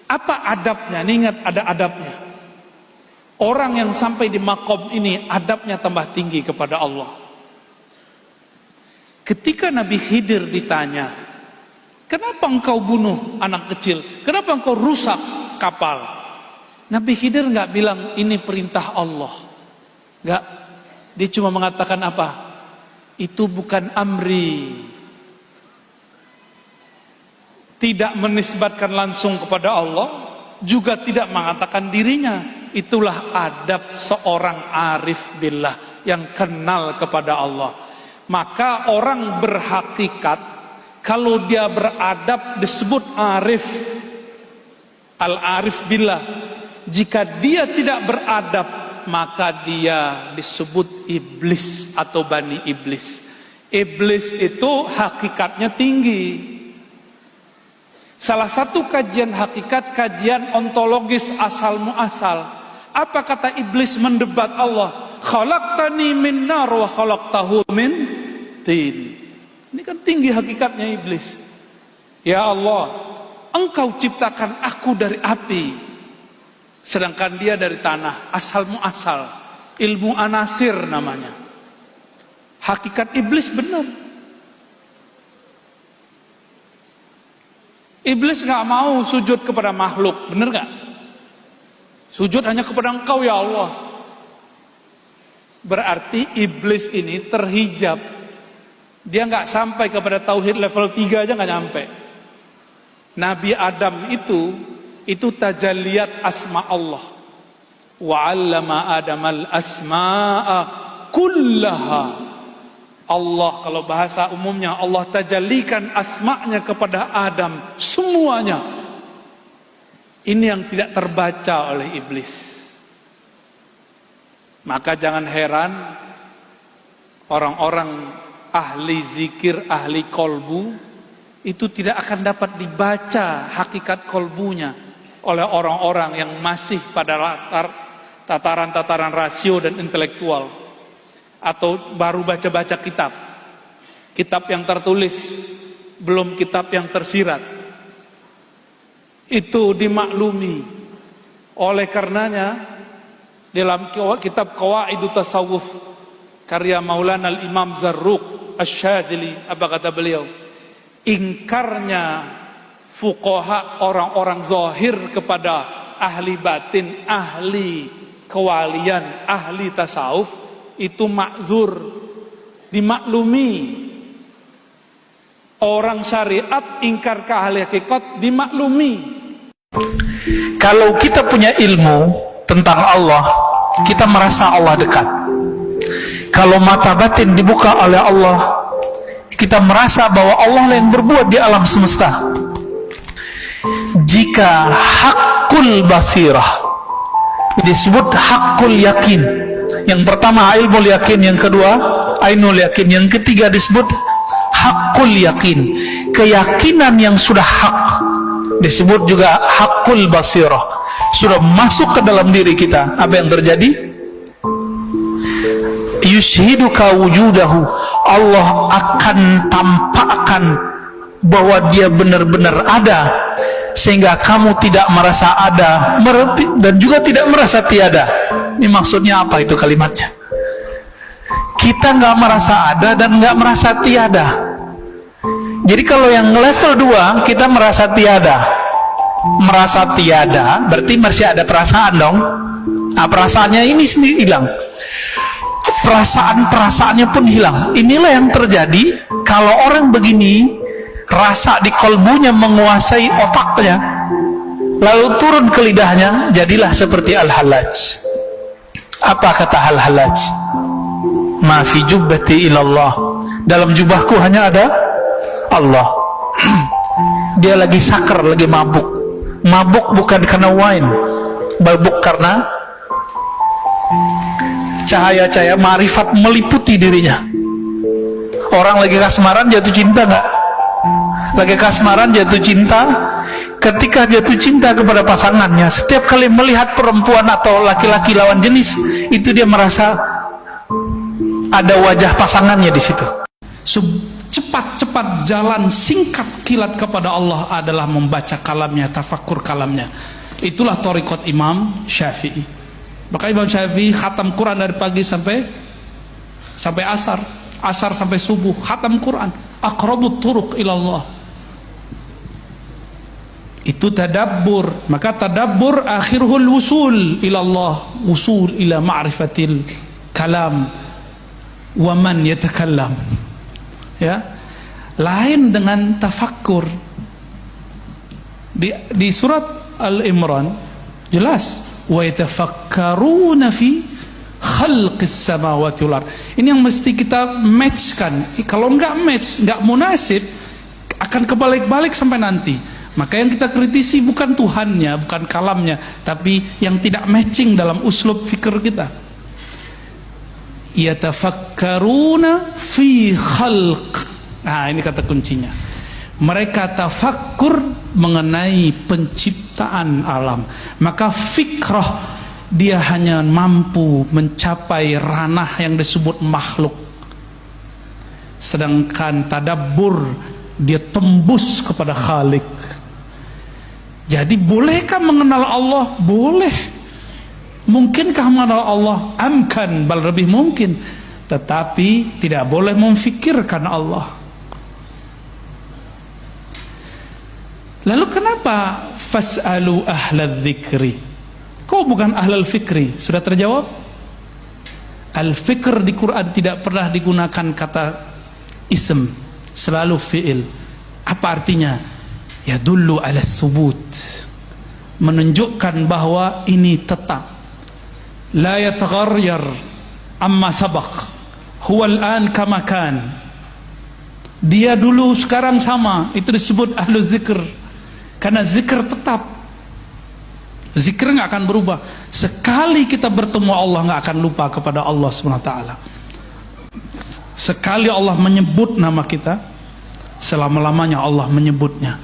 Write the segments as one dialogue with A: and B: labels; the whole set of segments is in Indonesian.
A: Apa adabnya? Ini ingat ada adabnya. Orang yang sampai di maqam ini adabnya tambah tinggi kepada Allah. Ketika Nabi Khidir ditanya, kenapa engkau bunuh anak kecil? Kenapa engkau rusak kapal? Nabi Khidir nggak bilang ini perintah Allah. Nggak. Dia cuma mengatakan apa? Itu bukan amri. Tidak menisbatkan langsung kepada Allah, juga tidak mengatakan dirinya. Itulah adab seorang arif billah yang kenal kepada Allah. Maka orang berhakikat, kalau dia beradab disebut arif, al-arif billah. Jika dia tidak beradab, maka dia disebut iblis atau bani iblis. Iblis itu hakikatnya tinggi. Salah satu kajian hakikat, kajian ontologis asal muasal. Apa kata iblis mendebat Allah? Khalaqtani min nar wa khalaqtahu min tin. Ini kan tinggi hakikatnya iblis. Ya Allah, engkau ciptakan aku dari api, sedangkan dia dari tanah. Asal muasal, ilmu anasir namanya. Hakikat iblis benar. Iblis gak mau sujud kepada makhluk, benar gak? Sujud hanya kepada engkau ya Allah. Berarti iblis ini terhijab. Dia gak sampai kepada tauhid level 3 aja gak nyampe. Nabi Adam itu tajalliyat asma Allah. Wa 'allama Adamal asma'a kullaha. Allah, kalau bahasa umumnya, Allah tajallikan asma'nya kepada Adam semuanya. Ini yang tidak terbaca oleh iblis. Maka jangan heran orang-orang ahli zikir, ahli kolbu itu tidak akan dapat dibaca hakikat kolbunya oleh orang-orang yang masih pada tataran-tataran rasio dan intelektual, atau baru baca-baca kitab yang tertulis, belum kitab yang tersirat. Itu dimaklumi. Oleh karenanya dalam kitab Qawaidut Tasawuf karya Maulana Al-Imam Zarruq Asy-Syadzili, apa kata beliau? Ingkarnya fuqaha, orang-orang zahir kepada ahli batin, ahli kewalian, ahli tasawuf, itu ma'zur, dimaklumi. Orang syariat ingkar ke ahli hakikat dimaklumi. Kalau kita punya ilmu tentang Allah, kita merasa Allah dekat. Kalau mata batin dibuka oleh Allah, kita merasa bahwa Allah yang berbuat di alam semesta. Jika hakul basirah disebut hakul yakin. Yang pertama ilmu yakin, yang kedua ainul yakin, yang ketiga disebut hakul yakin. Keyakinan yang sudah hak disebut juga hakul basirah. Sudah masuk ke dalam diri kita. Apa yang terjadi? Yushhiduka wujudahu. Allah akan tampakkan bahwa dia benar-benar ada, sehingga kamu tidak merasa ada dan juga tidak merasa tiada. Ini maksudnya apa itu kalimatnya? Kita nggak merasa ada dan nggak merasa tiada. Jadi kalau yang level 2 kita merasa tiada. Merasa tiada berarti masih ada perasaan dong. Nah, perasaannya ini sendiri hilang. Perasaan-perasaannya pun hilang. Inilah yang terjadi kalau orang begini, rasa di kolbunya menguasai otaknya, lalu turun ke lidahnya, jadilah seperti Al-Hallaj. Apa kata Al-Hallaj? Ma fi jubbati ilallah. Dalam jubahku hanya ada Allah. Dia lagi sakar, lagi mabuk. Mabuk bukan karena wine, mabuk karena cahaya-cahaya ma'rifat meliputi dirinya. Orang lagi kasmaran jatuh cinta nggak? Lagi kasmaran jatuh cinta. Ketika jatuh cinta kepada pasangannya, setiap kali melihat perempuan atau laki-laki lawan jenis, itu dia merasa ada wajah pasangannya di situ. cepat-cepat jalan singkat kilat kepada Allah adalah membaca kalamnya, tafakkur kalamnya. Itulah thariqat Imam Syafi'i. Maka Imam Syafi'i khatam Quran dari pagi sampai asar, asar sampai subuh, khatam Quran. Aqrabut turuq ilallah. Itu tadabbur. Maka tadabbur akhirul wusul ilallah, wusul ila ma'rifatil kalam wa man yatakallam. Ya, lain dengan tafakkur. Di surat Al-Imran jelas, wa yatafakkaruna fi khalqis samawati wal ard. Ini yang mesti kita matchkan. Kalau enggak match, enggak munasib, akan kebalik-balik sampai nanti. Maka yang kita kritisi bukan Tuhannya, bukan kalamnya, tapi yang tidak matching dalam uslub fikir kita. Yatafakkaruna fi khalq. Nah, ini kata kuncinya. Mereka tafakkur mengenai penciptaan alam. Maka fikrah, dia hanya mampu mencapai ranah yang disebut makhluk. Sedangkan tadabbur, dia tembus kepada Khalik. Jadi bolehkah mengenal Allah? Boleh. Mungkinkah mengenal Allah? Amkan, bal lebih mungkin. Tetapi tidak boleh memfikirkan Allah. Lalu kenapa fas'alu ahlal dzikri? Kau bukan ahlul fikri? Sudah terjawab? Al-fikr di Quran tidak pernah digunakan kata ism, selalu fi'il. Apa artinya? Yadullu ala subut, menunjukkan bahwa ini tetap. La yataghayyar amma sabaq, huwa al-an kama kan. Dia dulu sekarang sama. Itu disebut ahlu zikr. Karena zikr tetap. Zikr nggak akan berubah. Sekali kita bertemu Allah, nggak akan lupa kepada Allah SWT. Sekali Allah menyebut nama kita, selama-lamanya Allah menyebutnya.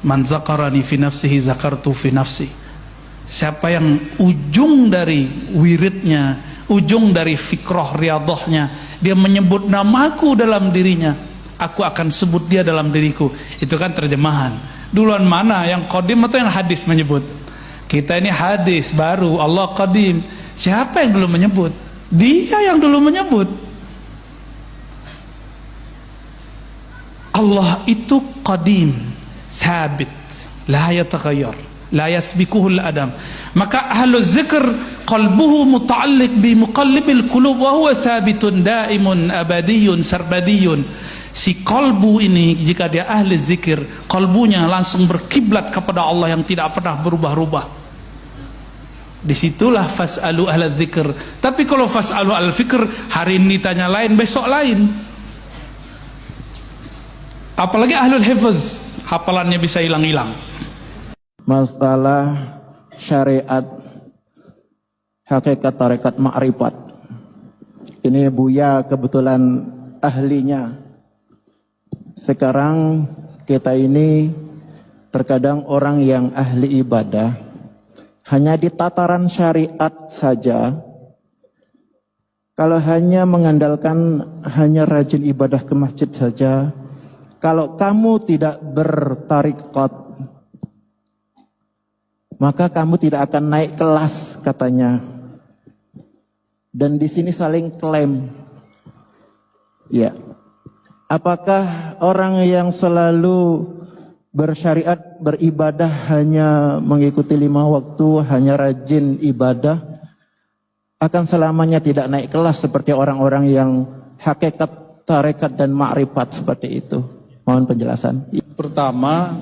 A: Man zakarani fi nafsihi zakartu fi nafsi. Siapa yang ujung dari wiridnya, ujung dari fikrah riyadhahnya, dia menyebut namaku dalam dirinya, aku akan sebut dia dalam diriku. Itu kan terjemahan. Duluan mana, yang qadim atau yang hadis menyebut? Kita ini hadis baru, Allah qadim. Siapa yang dulu menyebut? Dia yang dulu menyebut. Allah itu qadim, thabit, la yataghayyar, la yasbikuhul adam. Maka ahlu zikr qalbuhu muta'alliq bi muqallibil qulub wa huwa thabitun daimun abadiyun sarbadiyun. Si qalbu ini, jika dia ahli zikir, qalbunya langsung berkiblat kepada Allah yang tidak pernah berubah-ubah. Disitulah fas'alu ahla dzikr. Tapi kalau fas'alu al fikr, hari ini tanya lain, besok lain. Apalagi ahlul hifz, hafalannya bisa hilang-hilang.
B: Masalah syariat hakikat tarekat ma'rifat, ini Buya kebetulan ahlinya. Sekarang kita ini terkadang orang yang ahli ibadah hanya di tataran syariat saja. Kalau hanya mengandalkan hanya rajin ibadah ke masjid saja, kalau kamu tidak bertariqat, maka kamu tidak akan naik kelas katanya. Dan di sini saling klaim. Ya. Apakah orang yang selalu bersyariat, beribadah, hanya mengikuti 5 waktu, hanya rajin ibadah, akan selamanya tidak naik kelas seperti orang-orang yang hakikat, tarekat dan ma'rifat seperti itu? Mohon penjelasan.
A: Pertama,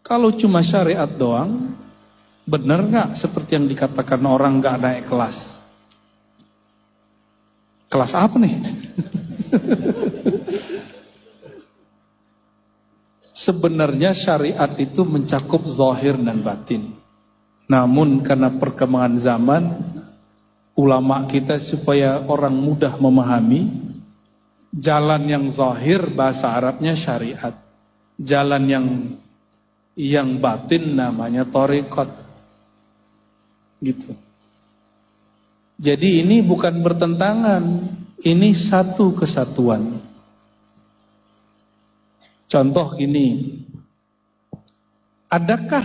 A: kalau cuma syariat doang, benar nggak seperti yang dikatakan orang nggak naik kelas? Kelas apa nih? Sebenarnya syariat itu mencakup zahir dan batin. Namun karena perkembangan zaman, ulama kita supaya orang mudah memahami, jalan yang zahir bahasa Arabnya syariat, jalan yang batin namanya thariqat. Gitu. Jadi ini bukan bertentangan, ini satu kesatuan. Contoh gini, adakah